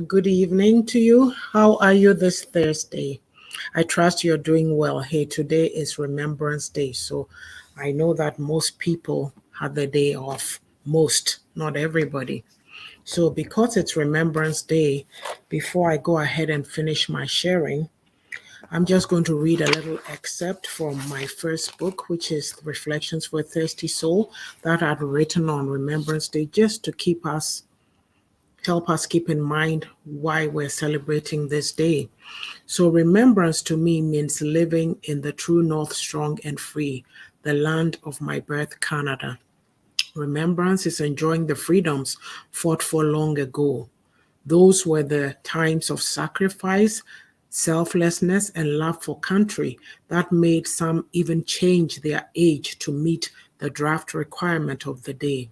Good evening to you. How are you this Thursday? I trust you're doing well. Hey, today is Remembrance Day, so I know that most people had the day off. Most, not everybody. So, because it's Remembrance Day, before I go ahead and finish my sharing, I'm just going to read a little excerpt from my first book, which is Reflections for a Thirsty Soul, that I've written on Remembrance Day just to help us keep in mind why we're celebrating this day. So, remembrance to me means living in the true north, strong and free, the land of my birth, Canada. Remembrance is enjoying the freedoms fought for long ago. Those were the times of sacrifice, selflessness, and love for country that made some even change their age to meet the draft requirement of the day.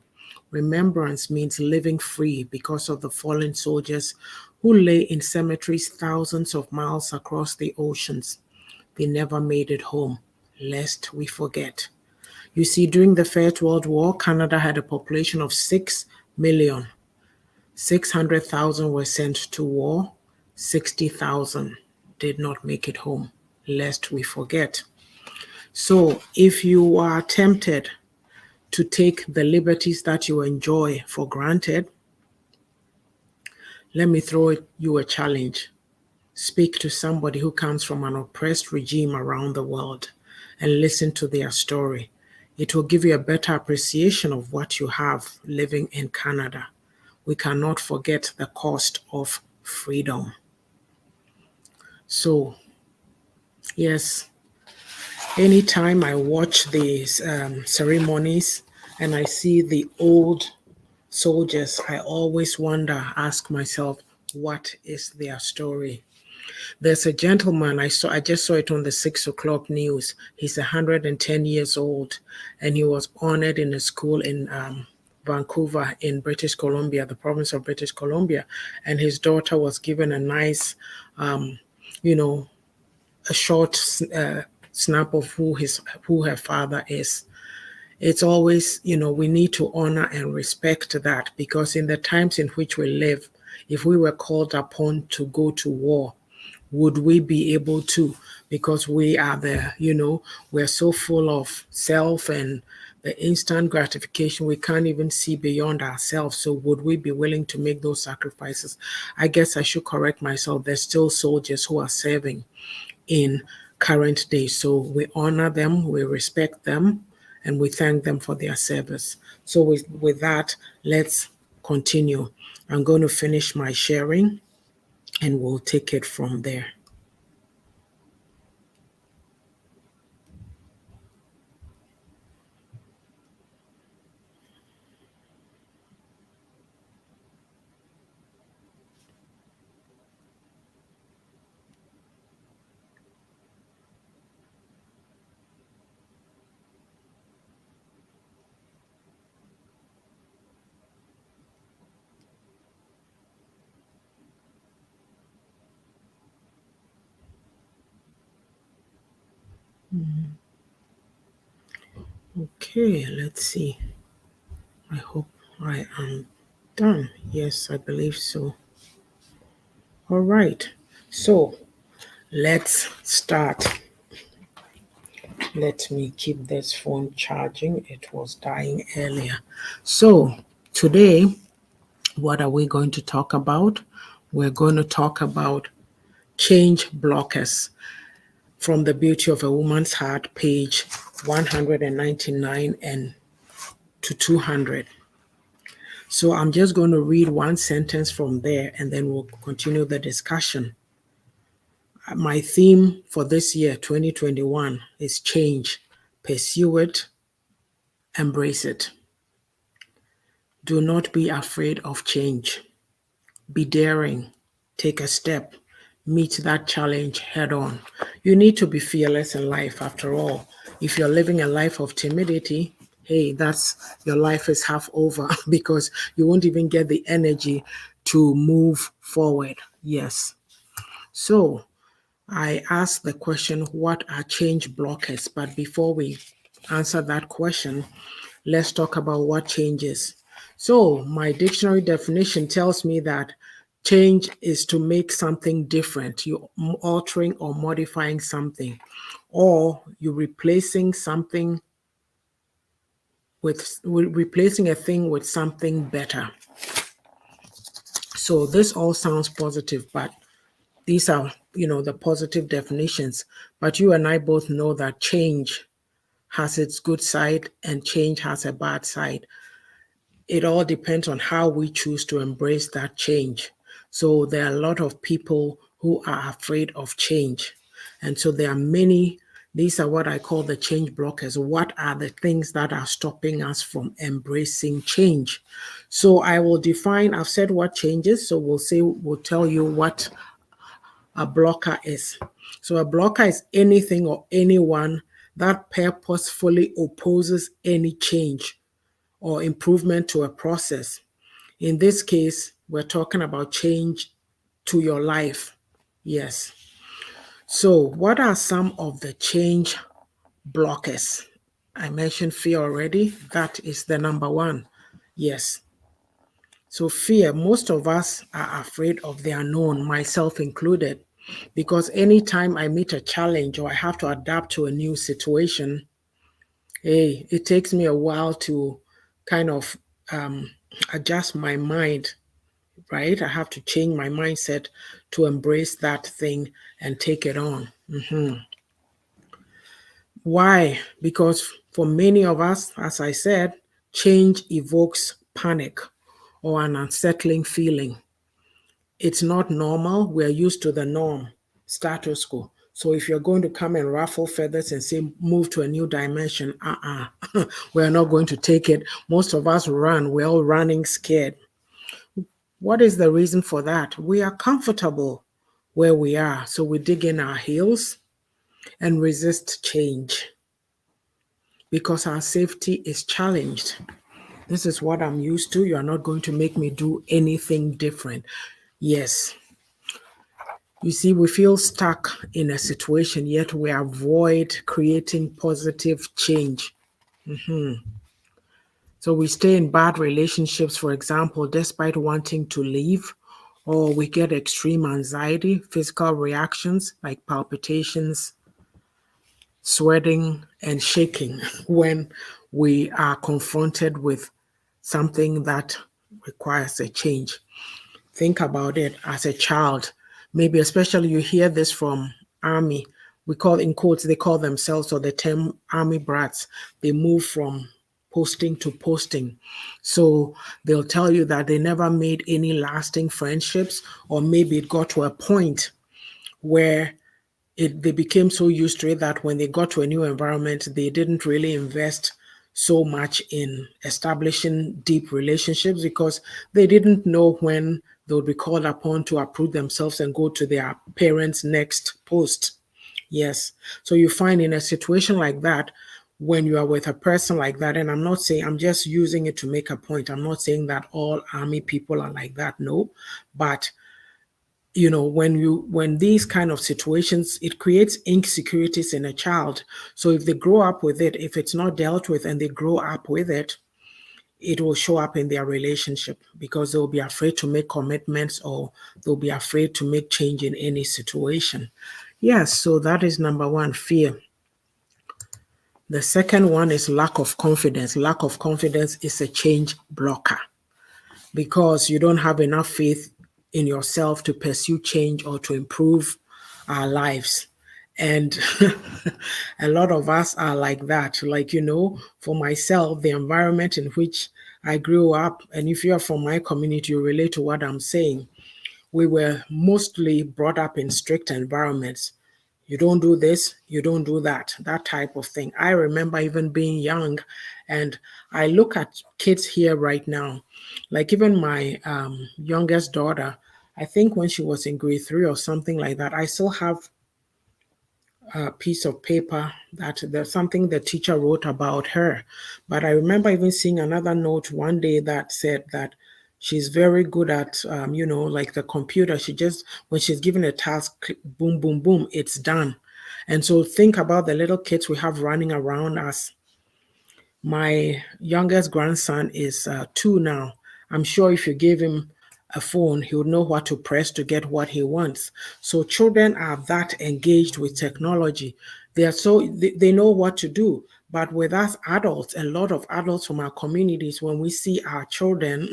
Remembrance means living free because of the fallen soldiers who lay in cemeteries thousands of miles across the oceans. They never made it home, lest we forget. You see, during the First World War, Canada had a population of 6 million. 600,000 were sent to war, 60,000 did not make it home, lest we forget. So, if you are tempted to take the liberties that you enjoy for granted, let me throw you a challenge. Speak to somebody who comes from an oppressed regime around the world and listen to their story. It will give you a better appreciation of what you have living in Canada. We cannot forget the cost of freedom. So, yes, anytime I watch these ceremonies and I see the old soldiers, I always ask myself, what is their story? There's a gentleman I just saw it on the 6 o'clock news. He's 110 years old, and he was honored in a school in Vancouver in British Columbia, the province of British Columbia, and his daughter was given a nice, um, you know, a short snap of who her father is. It's always, we need to honor and respect that, because in the times in which we live, if we were called upon to go to war, would we be able to? Because we're so full of self and the instant gratification, we can't even see beyond ourselves. So would we be willing to make those sacrifices? I guess I should correct myself. There's still soldiers who are serving in current day. So we honor them, we respect them, and we thank them for their service. So with that, let's continue. I'm going to finish my sharing and we'll take it from there. Okay, let's see. I hope I am done. Yes, I believe so. All right. So let's start. Let me keep this phone charging. It was dying earlier. So today, what are we going to talk about? We're going to talk about change blockers from The Beauty of a Woman's Heart, page 199 and to 200. So I'm just going to read one sentence from there and then we'll continue the discussion. My theme for this year, 2021, is change. Pursue it, embrace it. Do not be afraid of change. Be daring. Take a step. Meet that challenge head on. You need to be fearless in life, after all. If you're living a life of timidity, hey, your life is half over because you won't even get the energy to move forward. Yes. So I asked the question, what are change blockers? But before we answer that question, let's talk about what change is. So my dictionary definition tells me that Change is to make something different. You're altering or modifying something, or you're replacing something with replacing a thing with something better. So this all sounds positive, but these are, the positive definitions. But you and I both know that change has its good side and change has a bad side. It all depends on how we choose to embrace that change. So there are a lot of people who are afraid of change. And so there are many, these are what I call the change blockers. What are the things that are stopping us from embracing change? So I will define, I've said what changes, so we'll tell you what a blocker is. So a blocker is anything or anyone that purposefully opposes any change or improvement to a process. In this case, we're talking about change to your life. Yes. So, what are some of the change blockers? I mentioned fear already. That is the number one. Yes. So, fear, most of us are afraid of the unknown, myself included, because anytime I meet a challenge or I have to adapt to a new situation, hey, it takes me a while to kind of adjust my mind, right? I have to change my mindset to embrace that thing and take it on. Why? Because for many of us, as I said, change evokes panic or an unsettling feeling. It's not normal. We're used to the norm, status quo. So if you're going to come and ruffle feathers and say move to a new dimension, we're not going to take it. Most of us run. We're all running scared. What is the reason for that? We are comfortable where we are. So we dig in our heels and resist change because our safety is challenged. This is what I'm used to. You are not going to make me do anything different. Yes. You see, we feel stuck in a situation, yet we avoid creating positive change. So we stay in bad relationships, for example, despite wanting to leave, or we get extreme anxiety, physical reactions like palpitations, sweating, and shaking when we are confronted with something that requires a change. Think about it as a child. Maybe especially you hear this from army. We call in quotes, they call themselves or the term army brats. They move from posting to posting. So they'll tell you that they never made any lasting friendships, or maybe it got to a point where they became so used to it that when they got to a new environment, they didn't really invest so much in establishing deep relationships because they didn't know when they would be called upon to uproot themselves and go to their parents' next post. Yes. So you find in a situation like that, when you are with a person like that, and I'm not saying, I'm just using it to make a point. I'm not saying that all army people are like that. No. But when these kind of situations, it creates insecurities in a child. So if they grow up with it, if it's not dealt with and they grow up with it, it will show up in their relationship because they'll be afraid to make commitments or they'll be afraid to make change in any situation. Yes, so that is number one, fear. The second one is lack of confidence. Lack of confidence is a change blocker because you don't have enough faith in yourself to pursue change or to improve our lives. And a lot of us are like that. Like, for myself, the environment in which I grew up, and if you're from my community, you relate to what I'm saying. We were mostly brought up in strict environments. You don't do this, you don't do that type of thing. I remember even being young, and I look at kids here right now, like even my youngest daughter, I think when she was in grade three or something like that, I still have a piece of paper that there's something the teacher wrote about her. But I remember even seeing another note one day that said that she's very good at, like the computer. She just, when she's given a task, boom, boom, boom, it's done. And so think about the little kids we have running around us. My youngest grandson is 2 now. I'm sure if you gave him a phone, he would know what to press to get what he wants. So children are that engaged with technology. They know what to do. But with us adults, a lot of adults from our communities, when we see our children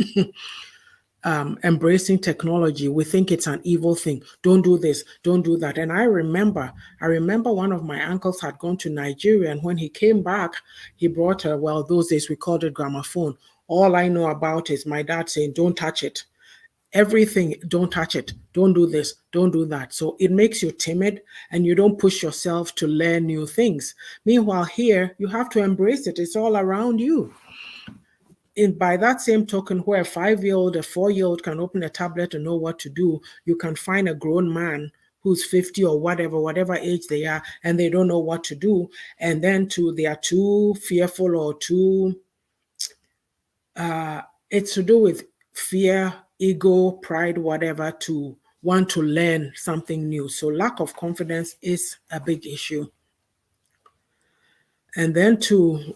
embracing technology, we think it's an evil thing. Don't do this, don't do that. And I remember one of my uncles had gone to Nigeria, and when he came back, he brought a, well, those days we called it gramophone. All I know about is my dad saying, "Don't touch it." Everything, don't touch it, don't do this, don't do that. So it makes you timid and you don't push yourself to learn new things. Meanwhile, here you have to embrace it, it's all around you. By that same token, where a 5-year-old, a 4-year-old can open a tablet and know what to do, you can find a grown man who's 50 or whatever age they are, and they don't know what to do. And then they are too fearful or too, it's to do with fear, ego, pride, whatever, to want to learn something new. So lack of confidence is a big issue. And then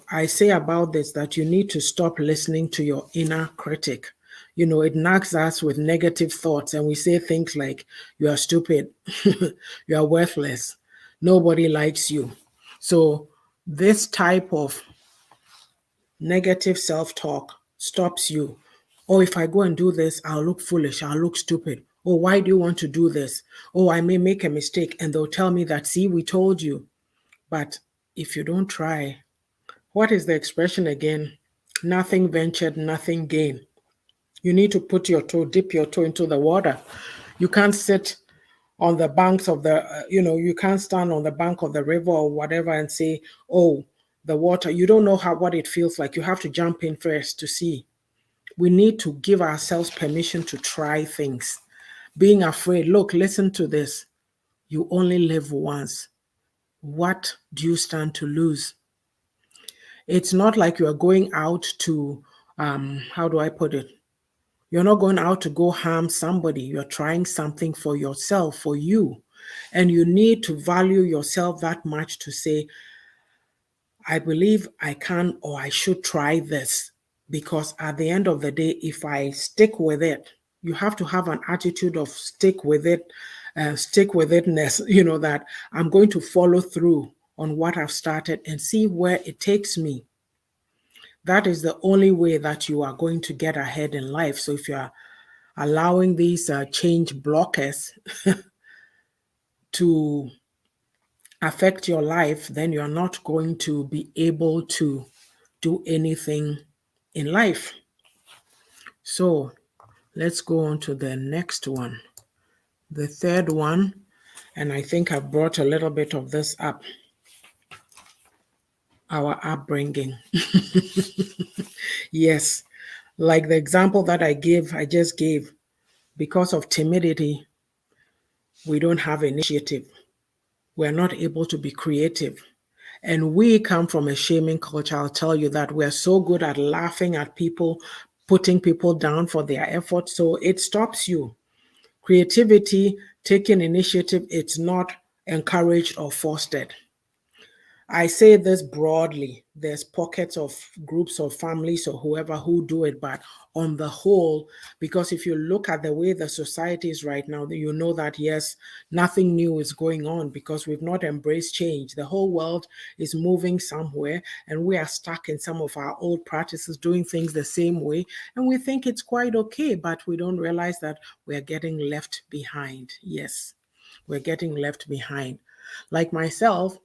I say about this that you need to stop listening to your inner critic. It nags us with negative thoughts, and we say things like, "You are stupid," "You are worthless," "Nobody likes you." So this type of negative self-talk stops you. "Oh, if I go and do this, I'll look foolish, I'll look stupid. Oh, why do you want to do this? Oh, I may make a mistake." And they'll tell me that, "See, we told you." But if you don't try, what is the expression again? Nothing ventured, nothing gained. You need to dip your toe into the water. You can't sit on the banks of you can't stand on the bank of the river or whatever and say, "Oh, the water." You don't know what it feels like. You have to jump in first to see. We need to give ourselves permission to try things. Being afraid, look, listen to this. You only live once. What do you stand to lose? It's not like you are going out to, how do I put it? You're not going out to go harm somebody. You're trying something for yourself, for you. And you need to value yourself that much to say, "I believe I can or I should try this." Because at the end of the day, if I stick with it, you have to have an attitude of stick with itness, that I'm going to follow through on what I've started and see where it takes me. That is the only way that you are going to get ahead in life. So if you are allowing these change blockers to affect your life, then you're not going to be able to do anything in life. So let's go on to the next one. The third one, and I think I've brought a little bit of this up, our upbringing. Yes, like the example that I just gave, because of timidity, we don't have initiative. We're not able to be creative. And we come from a shaming culture. I'll tell you that we're so good at laughing at people, putting people down for their effort. So it stops you. Creativity, taking initiative, it's not encouraged or fostered. I say this broadly. There's pockets of groups or families or whoever who do it, but on the whole, because if you look at the way the society is right now, you know that yes, nothing new is going on because we've not embraced change. The whole world is moving somewhere, and we are stuck in some of our old practices, doing things the same way, and we think it's quite okay, but we don't realize that we're getting left behind. Yes, we're getting left behind. Like myself,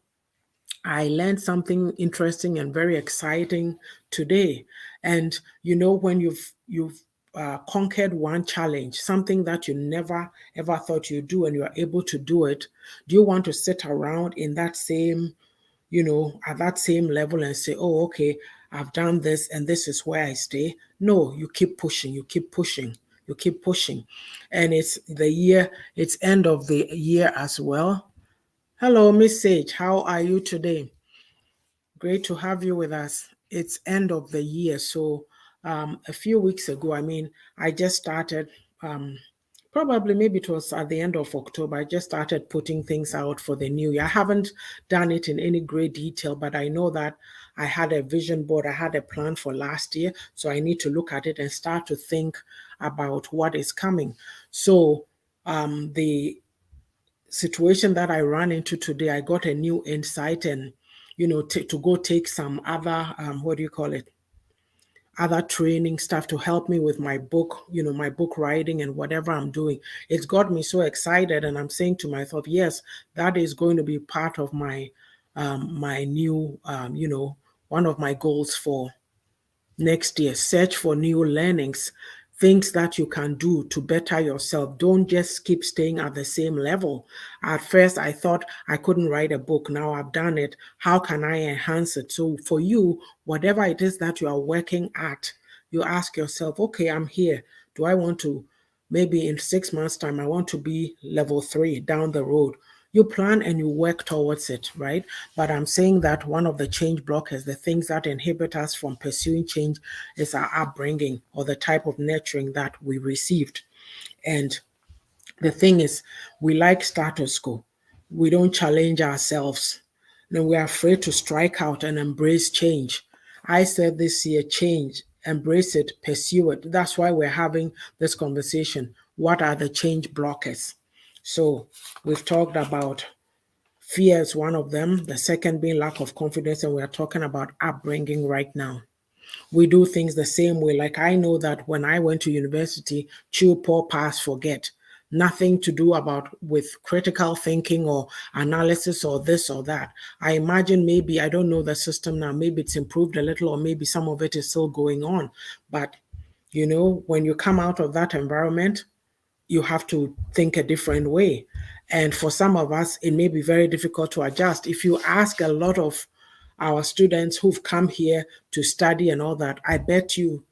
I learned something interesting and very exciting today. And when you've conquered one challenge, something that you never ever thought you'd do, and you are able to do it, do you want to sit around in that same, at that same level and say, "Oh, okay, I've done this and this is where I stay"? No, you keep pushing, you keep pushing, you keep pushing. And it's end of the year as well. Hello, Miss Sage. How are you today? Great to have you with us. It's end of the year. So a few weeks ago, I just started, probably maybe it was at the end of October, I just started putting things out for the new year. I haven't done it in any great detail, but I know that I had a vision board, I had a plan for last year. So I need to look at it and start to think about what is coming. So the situation that I ran into today, I got a new insight and, to go take some other, what do you call it? Other training stuff to help me with my book, my book writing and whatever I'm doing. It's got me so excited, and I'm saying to myself, yes, that is going to be part of my new, one of my goals for next year. Search for new learnings, things that you can do to better yourself. Don't just keep staying at the same level. At first, I thought I couldn't write a book. Now I've done it. How can I enhance it? So for you, whatever it is that you are working at, you ask yourself, okay, I'm here. Do I want to, maybe in 6 months' time, I want to be level 3 down the road? You plan and you work towards it, right? But I'm saying that one of the change blockers, the things that inhibit us from pursuing change, is our upbringing or the type of nurturing that we received. And the thing is, we like status quo. We don't challenge ourselves. Then we're afraid to strike out and embrace change. I said this year, change, embrace it, pursue it. That's why we're having this conversation. What are the change blockers? So we've talked about fear is one of them, the second being lack of confidence, and we're talking about upbringing right now. We do things the same way. Like I know that when I went to university, chew, pour, pass, forget. Nothing to do about with critical thinking or analysis or this or that. I imagine maybe, I don't know the system now, maybe it's improved a little or maybe some of it is still going on. But when you come out of that environment, you have to think a different way. And for some of us, it may be very difficult to adjust. If you ask a lot of our students who've come here to study and all that, I bet you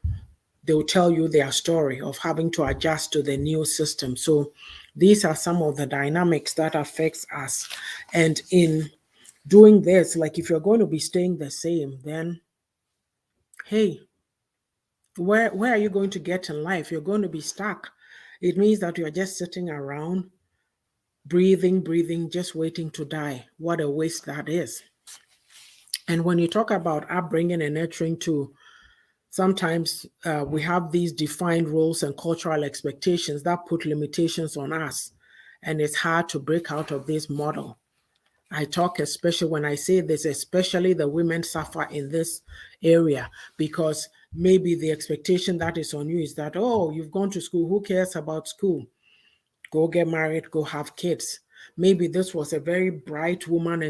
they'll tell you their story of having to adjust to the new system. So these are some of the dynamics that affects us. And in doing this, like if you're going to be staying the same, then hey, where are you going to get in life? You're going to be stuck. It means that you're just sitting around breathing, just waiting to die. What a waste that is. And when you talk about upbringing and nurturing too, sometimes we have these defined roles and cultural expectations that put limitations on us. And it's hard to break out of this model. I talk, especially when I say this, especially the women suffer in this area because maybe the expectation that is on you is that, oh, you've gone to school. Who cares about school? Go get married, go have kids. Maybe this was a very bright woman,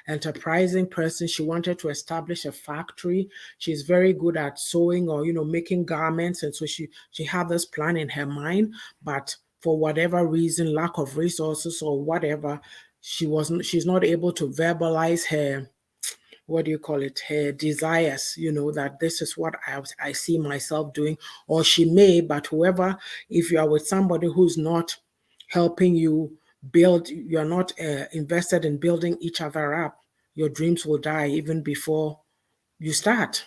enterprising person. She wanted to establish a factory. She's very good at sewing or making garments, and so she had this plan in her mind. But for whatever reason, lack of resources or whatever, she's not able to verbalize her, what do you call it, her desires, that this is what I see myself doing. Or she may, but whoever, if you are with somebody who's not helping you build, you're not invested in building each other up, your dreams will die even before you start.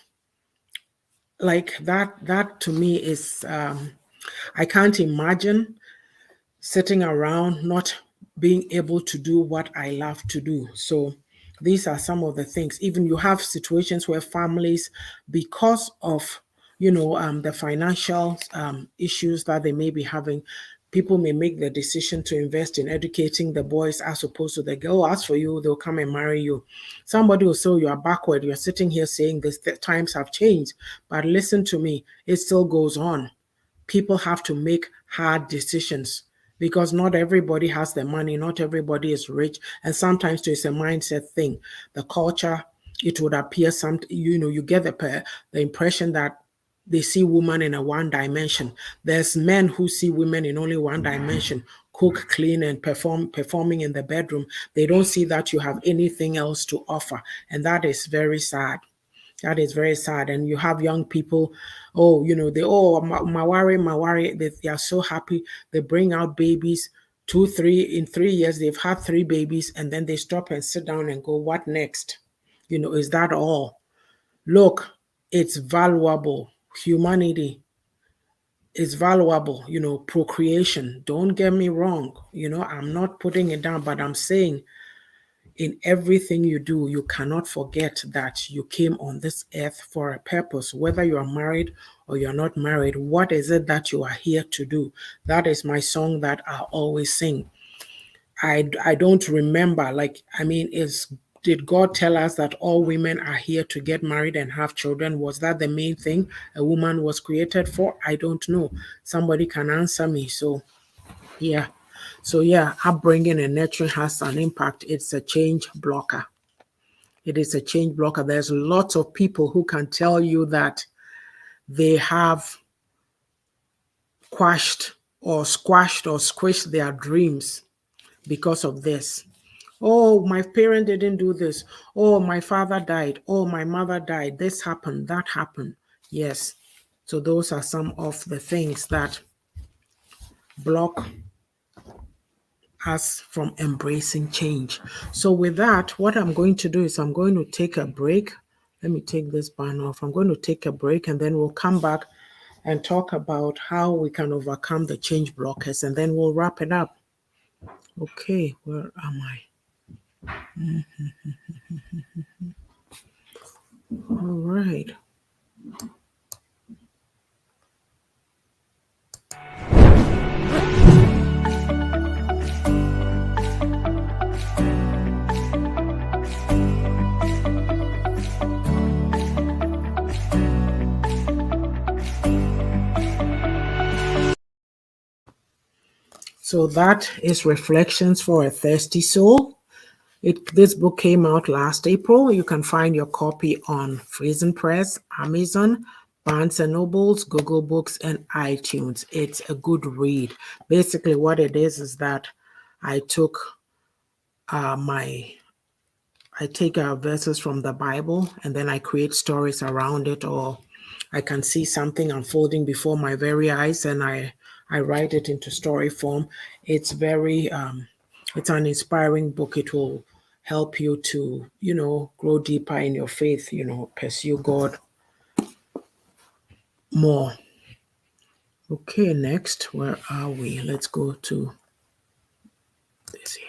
Like that to me is, I can't imagine sitting around not being able to do what I love to do. So these are some of the things. Even you have situations where families, because of the financial issues that they may be having, people may make the decision to invest in educating the boys as opposed to the girl. As for you, they'll come and marry you. Somebody will say you are backward. You're sitting here saying this, the times have changed. But listen to me, it still goes on. People have to make hard decisions because not everybody has the money, not everybody is rich, and sometimes it's a mindset thing. The culture, it would appear you get the impression that they see women in a one dimension. There's men who see women in only one dimension, cook, clean, and performing in the bedroom. They don't see that you have anything else to offer, and that is very sad. That is very sad. And you have young people, Mawari, they are so happy. They bring out babies, two, three, in 3 years, they've had three babies, and then they stop and sit down and go, what next? Is that all? Look, it's valuable. Humanity is valuable, procreation. Don't get me wrong. I'm not putting it down, but I'm saying in everything you do, you cannot forget that you came on this earth for a purpose. Whether you are married or you're not married, what is it that you are here to do? That is my song that I always sing. I don't remember, like, I mean, did God tell us that all women are here to get married and have children? Was that the main thing a woman was created for? I don't know. Somebody can answer me. So yeah. So yeah, upbringing and nurturing has an impact. It's a change blocker. It is a change blocker. There's lots of people who can tell you that they have quashed or squashed or squished their dreams because of this. Oh, my parent didn't do this. Oh, my father died. Oh, my mother died. This happened, that happened. Yes. So those are some of the things that block us from embracing change. So with that, what I'm going to do is I'm going to take a break. Let me take this button off. I'm going to take a break and then we'll come back and talk about how we can overcome the change blockers, and then we'll wrap it up. Okay, where am I? All right. So that is Reflections for a Thirsty Soul. This book came out last April. You can find your copy on Friesen Press, Amazon, Barnes & Nobles, Google Books, and iTunes. It's a good read. Basically, what it is that I took I take verses from the Bible and then I create stories around it, or I can see something unfolding before my very eyes and I write it into story form. It's very, it's an inspiring book. It will help you to, grow deeper in your faith, pursue God more. Okay, next, where are we? Let's go to this here.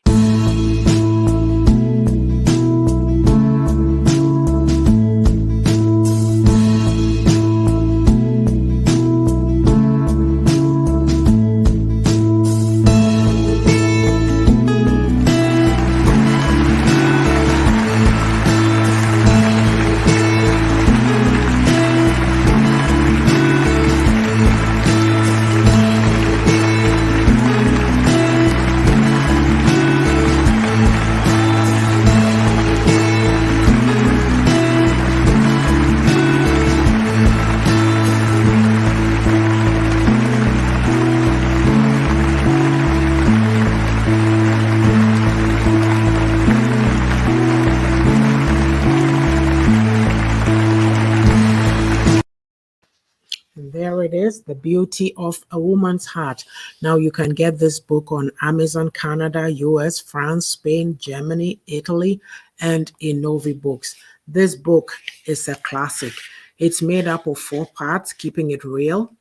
There it is, The Beauty of a Woman's Heart. Now you can get this book on Amazon, Canada, US, France, Spain, Germany, Italy, and in Novi Books. This book is a classic. It's made up of 4 parts, keeping it real.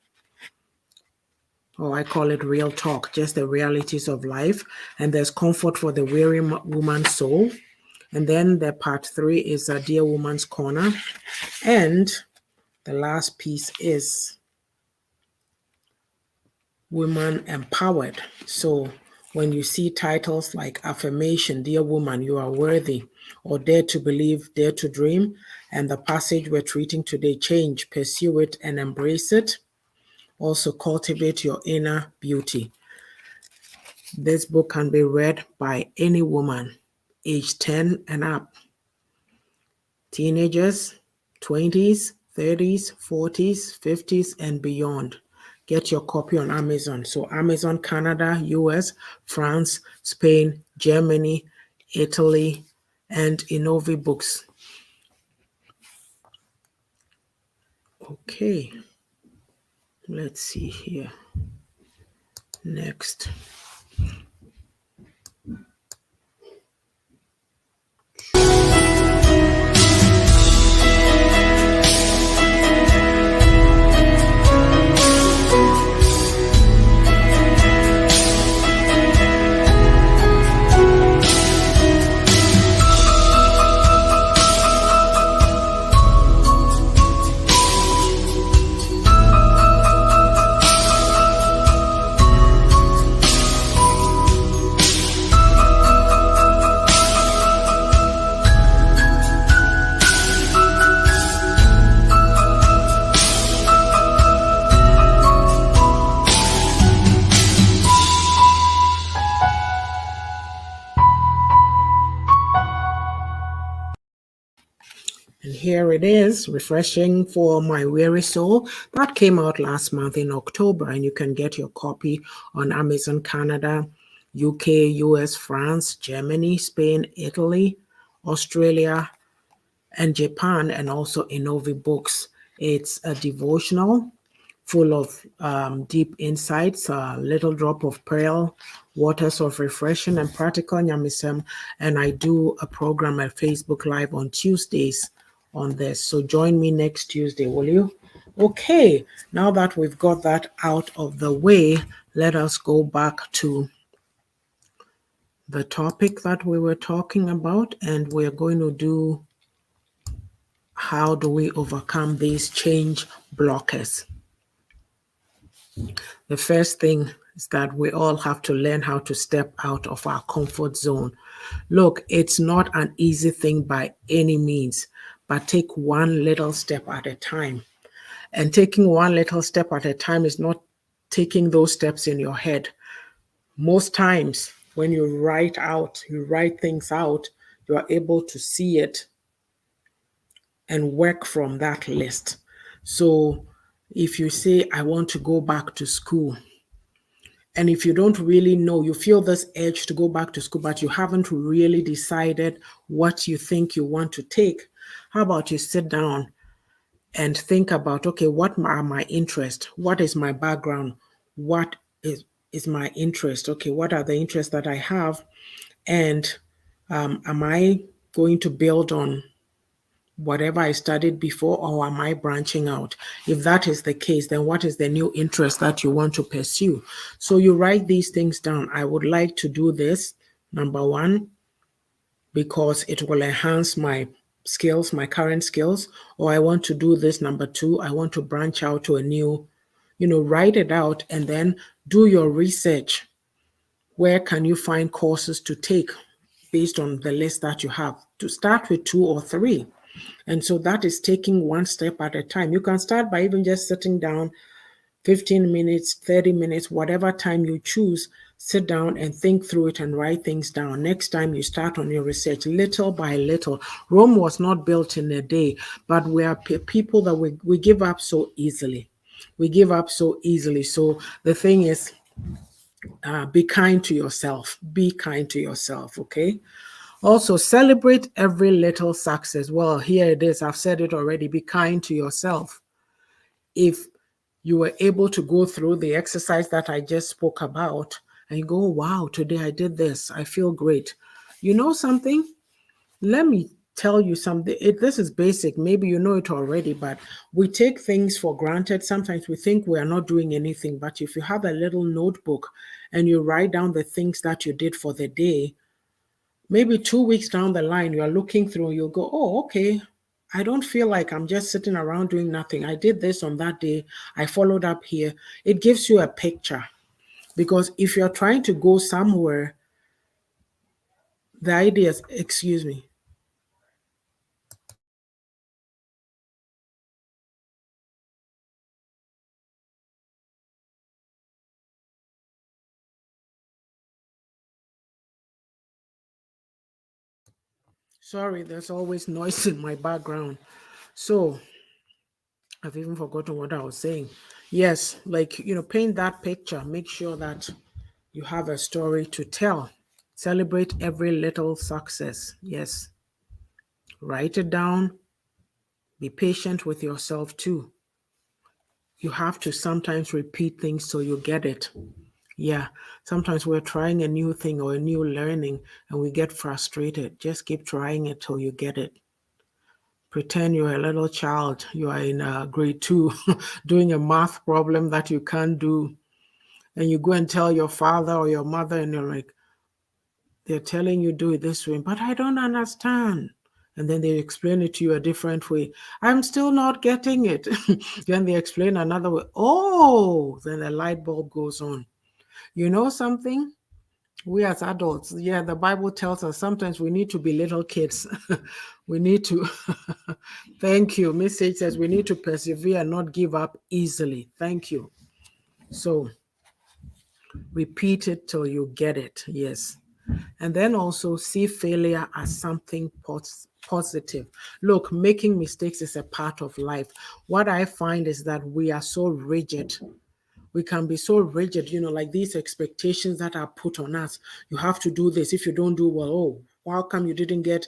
Or I call it real talk, just the realities of life. And there's comfort for the weary woman's soul. And then the part 3 is a Dear Woman's Corner. And the last piece is Women Empowered. So when you see titles like Affirmation, Dear Woman, You Are Worthy, or Dare to Believe, Dare to Dream, and the passage we're treating today, Change, Pursue It and Embrace It. Also cultivate your inner beauty. This book can be read by any woman, age 10 and up. Teenagers, 20s, 30s, 40s, 50s, and beyond. Get your copy on Amazon. So Amazon, Canada, US, France, Spain, Germany, Italy, and in Novi Books. Okay. Let's see here. Next. here it is, Refreshing for My Weary Soul. That came out last month in October, and you can get your copy on Amazon Canada, UK, US, France, Germany, Spain, Italy, Australia, and Japan, and also Innovi Books. It's a devotional full of deep insights, a little drop of pearl, waters of refreshing, and practical nyamisem. And I do a program at Facebook Live on Tuesdays on this. So join me next Tuesday, will you? Okay, now that we've got that out of the way, let us go back to the topic that we were talking about, and we're going to do how do we overcome these change blockers. The first thing is that we all have to learn how to step out of our comfort zone. Look, it's not an easy thing by any means, but take one little step at a time. And taking one little step at a time is not taking those steps in your head. Most times when you write things out, you are able to see it and work from that list. So if you say, I want to go back to school, and if you don't really know, you feel this urge to go back to school, but you haven't really decided what you think you want to take, how about you sit down and think about, okay, what are my interests? What is my background? What is my interest? Okay, what are the interests that I have? And am I going to build on whatever I studied before, or am I branching out? If that is the case, then what is the new interest that you want to pursue? So you write these things down. I would like to do this, number one, because it will enhance my skills, my current skills, or I want to do this, number two, I want to branch out to a new, write it out and then do your research. Where can you find courses to take based on the list that you have? To start with 2 or 3. And so that is taking one step at a time. You can start by even just sitting down 15 minutes, 30 minutes, whatever time you choose, sit down and think through it and write things down. Next time you start on your research, little by little. Rome was not built in a day, but we are people that we give up so easily. We give up so easily. So the thing is, be kind to yourself. Be kind to yourself, okay? Also, celebrate every little success. Well, here it is. I've said it already. Be kind to yourself. If you were able to go through the exercise that I just spoke about and you go, wow, today I did this. I feel great. You know something? Let me tell you something. This is basic. Maybe you know it already, but we take things for granted. Sometimes we think we are not doing anything. But if you have a little notebook and you write down the things that you did for the day, maybe 2 weeks down the line, you're looking through, you'll go, oh, okay. I don't feel like I'm just sitting around doing nothing. I did this on that day. I followed up here. It gives you a picture. Because if you're trying to go somewhere, the idea is, excuse me. Sorry, there's always noise in my background. So I've even forgotten what I was saying. Yes, like, paint that picture. Make sure that you have a story to tell. Celebrate every little success. Yes. Write it down. Be patient with yourself too. You have to sometimes repeat things so you get it. Yeah, sometimes we're trying a new thing or a new learning and we get frustrated. Just keep trying it till you get it. Pretend you're a little child. You are in grade 2 doing a math problem that you can't do. And you go and tell your father or your mother, and you're like, they're telling you do it this way, but I don't understand. And then they explain it to you a different way. I'm still not getting it. Then they explain another way. Oh, then the light bulb goes on. You know something? We as adults, yeah, the Bible tells us sometimes we need to be little kids. We need to, thank you. Message says we need to persevere and not give up easily. Thank you. So repeat it till you get it. Yes. And then also see failure as something positive. Look, making mistakes is a part of life. What I find is that we are so rigid. We can be so rigid, like these expectations that are put on us. You have to do this. If you don't do well, oh, how come you didn't get,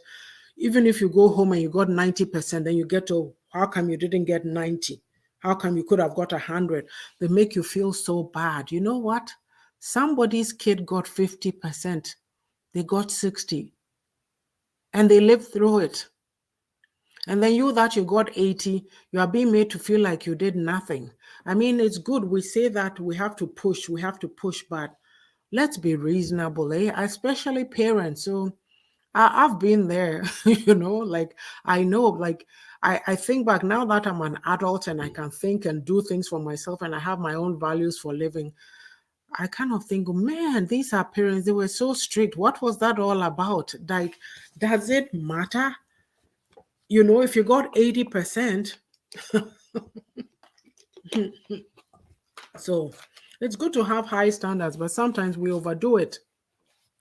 even if you go home and you got 90%, then you get to, how come you didn't get 90? How come you could have got 100? They make you feel so bad. You know what? Somebody's kid got 50%. They got 60 and they lived through it. And then you that you got 80, you are being made to feel like you did nothing. I mean, it's good. We say that we have to push, but let's be reasonable, especially parents. So I've been there, like I know, like I think back now that I'm an adult and I can think and do things for myself and I have my own values for living. I kind of think, man, these are parents, they were so strict. What was that all about? Like, does it matter? If you got 80%, so it's good to have high standards, but sometimes we overdo it.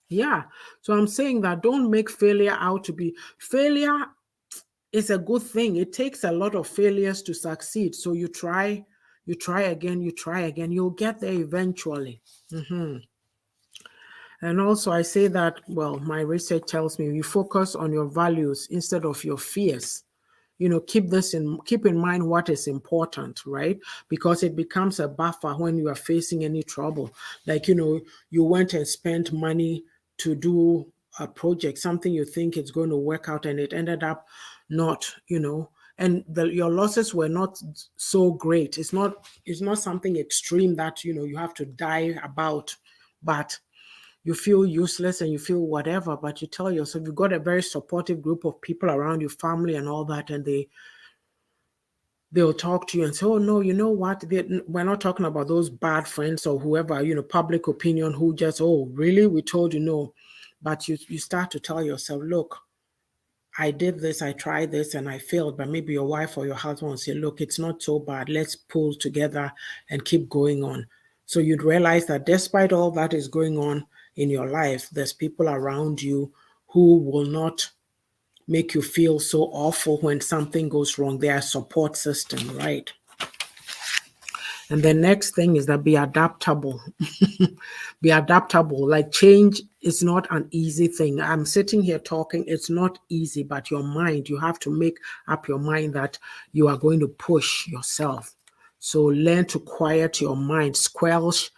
Yeah. So I'm saying that don't make failure out to be failure is a good thing. It takes a lot of failures to succeed. So you try again, you'll get there eventually. And also, I say that, well, my research tells me you focus on your values instead of your fears. Keep in mind what is important, right? Because it becomes a buffer when you are facing any trouble. Like, you went and spent money to do a project, something you think it's going to work out, and it ended up not, and your losses were not so great. It's not something extreme that, you have to die about, but you feel useless and you feel whatever, but you tell yourself you've got a very supportive group of people around you, family and all that, and they'll talk to you and say, oh no, you know what? We're not talking about those bad friends or whoever, public opinion who just, oh, really? We told you no. But you start to tell yourself, look, I did this, I tried this, and I failed. But maybe your wife or your husband will say, look, it's not so bad. Let's pull together and keep going on. So you'd realize that despite all that is going on in your life, there's people around you who will not make you feel so awful when something goes wrong. They are a support system, right? And the next thing is that be adaptable. Be adaptable. Like change is not an easy thing. I'm sitting here talking, it's not easy, but your mind, you have to make up your mind that you are going to push yourself. So learn to quiet your mind, squelch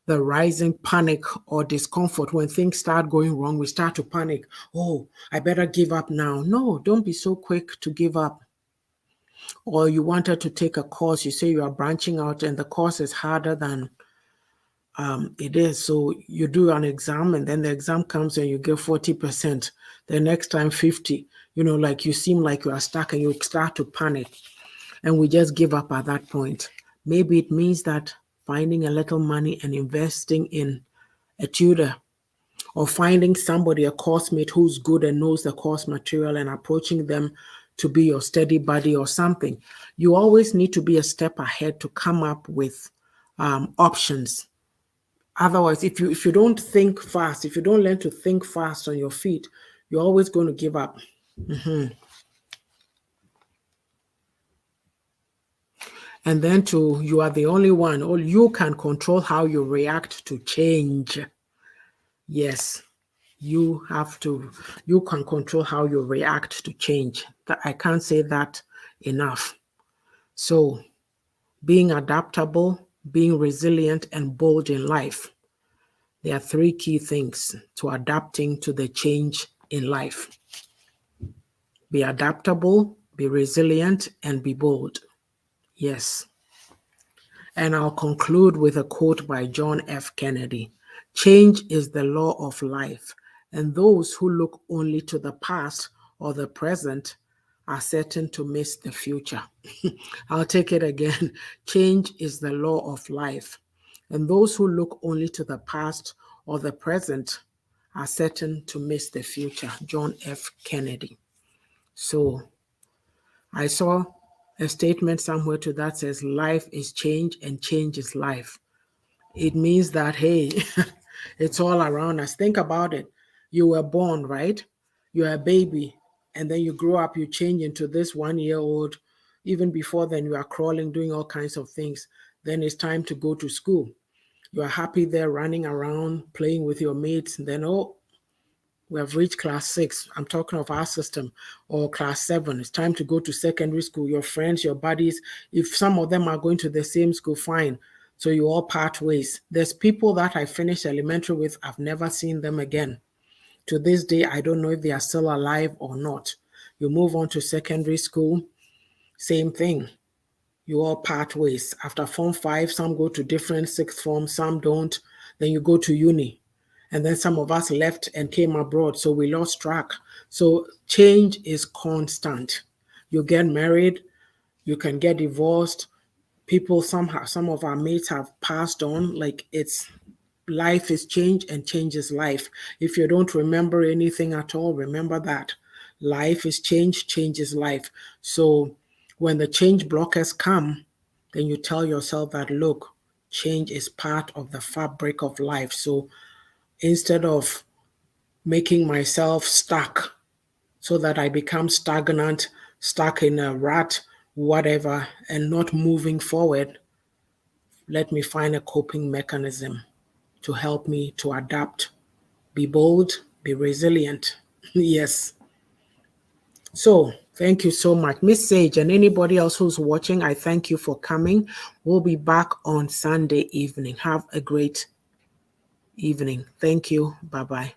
the rising panic or discomfort. When things start going wrong, we start to panic. Oh, I better give up now. No, don't be so quick to give up. Or you wanted to take a course, you say you are branching out and the course is harder than it is. So you do an exam and then the exam comes and you get 40%. The next time 50. Like you seem like you are stuck and you start to panic. And we just give up at that point. Maybe it means that finding a little money and investing in a tutor or finding somebody, a course mate who's good and knows the course material and approaching them to be your steady buddy or something. You always need to be a step ahead to come up with options. Otherwise, if you don't think fast, if you don't learn to think fast on your feet, you're always going to give up. And then you are the only one, or you can control how you react to change. Yes, you can control how you react to change. I can't say that enough. So being adaptable, being resilient, and bold in life. There are three key things to adapting to the change in life. Be adaptable, be resilient, and be bold. Yes. And I'll conclude with a quote by John F. Kennedy. Change is the law of life, and those who look only to the past or the present are certain to miss the future. I'll take it again. Change is the law of life, and those who look only to the past or the present are certain to miss the future. John F. Kennedy. So I saw a statement somewhere to that says life is change and change is life. It means that, hey, it's all around us. Think about it. You were born, right? You're a baby, and then you grow up, you change into this 1 year old. Even before then, you are crawling, doing all kinds of things. Then it's time to go to school. You are happy there, running around, playing with your mates. And then, oh, we have reached class 6. I'm talking of our system, or class 7. It's time to go to secondary school. Your friends, your buddies, if some of them are going to the same school, fine. So you all part ways. There's people that I finished elementary with, I've never seen them again. To this day, I don't know if they are still alive or not. You move on to secondary school, same thing. You all part ways. After Form 5, some go to different sixth forms, some don't. Then you go to uni. And then some of us left and came abroad, so we lost track. So change is constant. You get married, you can get divorced. People, somehow, some of our mates have passed on. Like, it's life is change, and change is life. If you don't remember anything at all, remember that life is change, change is life. So when the change blockers come, then you tell yourself that, look, change is part of the fabric of life. So instead of making myself stuck so that I become stagnant, stuck in a rut, whatever, and not moving forward, let me find a coping mechanism to help me to adapt, be bold, be resilient. Yes. So thank you so much, Miss Sage, and anybody else who's watching. I thank you for coming. We'll be back on Sunday evening. Have a great evening. Thank you. Bye-bye.